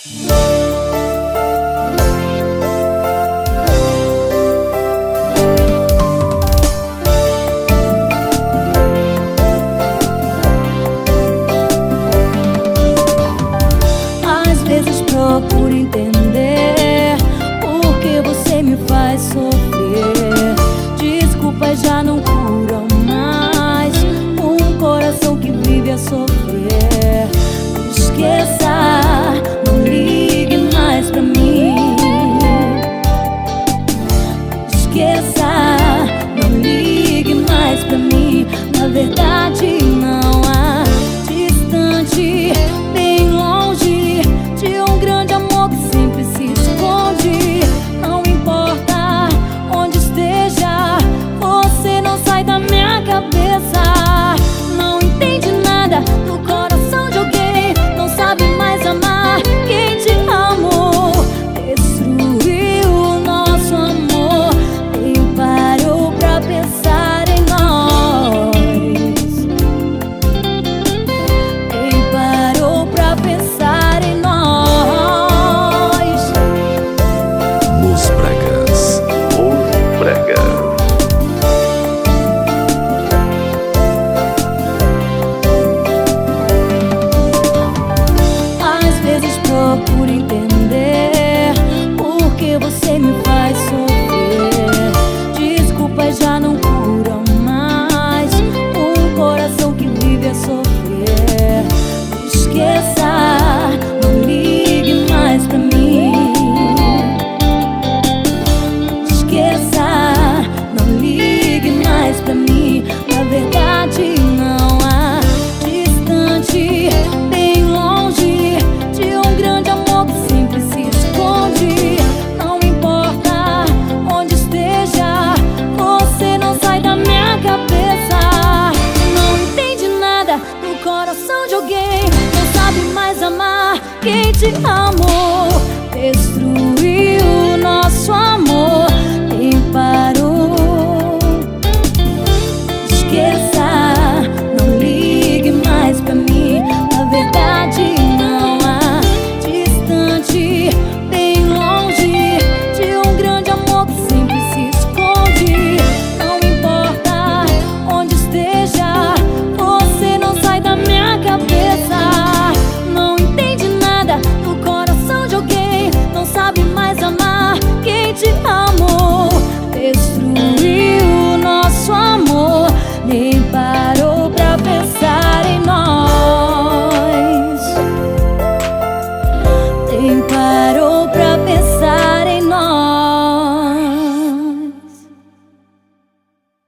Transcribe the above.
Às vezes procuro entender por que você me faz sofrer. Desculpas já não curam mais um coração que vive a sofrer. Esqueça, não ligue mais pra mim. Esqueça, não ligue mais pra mim. Na verdade não há distante, bem longe de um grande amor que sempre se esconde. Não importa onde esteja, você não sai da minha cabeça. Não entende nada do coração de alguém, não sabe mais amar quem te amou. Destruiu o nosso amor, nem parou pra pensar em nós. Nem parou pra pensar em nós. Los Bregas. Los Bregas. Às vezes procuro entender por que você me faz sofrer. Desculpas já não curam mais um coração que vive a sofrer. Esqueça, não ligue mais pra mim. Esqueça, não ligue mais pra mim. Na verdade não há distante, bem longe de um grande amor que sempre se esconde. Não importa onde esteja, você não sai da minha cabeça. Não entende nada do coração de alguém, não sabe mais amar quem te amou. Destruiu o nosso amor, nem parou. Esqueça, não ligue mais pra mim. Na verdade não há distante, bem longe de um grande amor que sempre se esconde. Não importa onde esteja, você não sai da minha cabeça. Não entende nada do coração de alguém, não sabe mais amar quem te amou. Destruiu o nosso amor, nem parou pra pensar em nós. Nem parou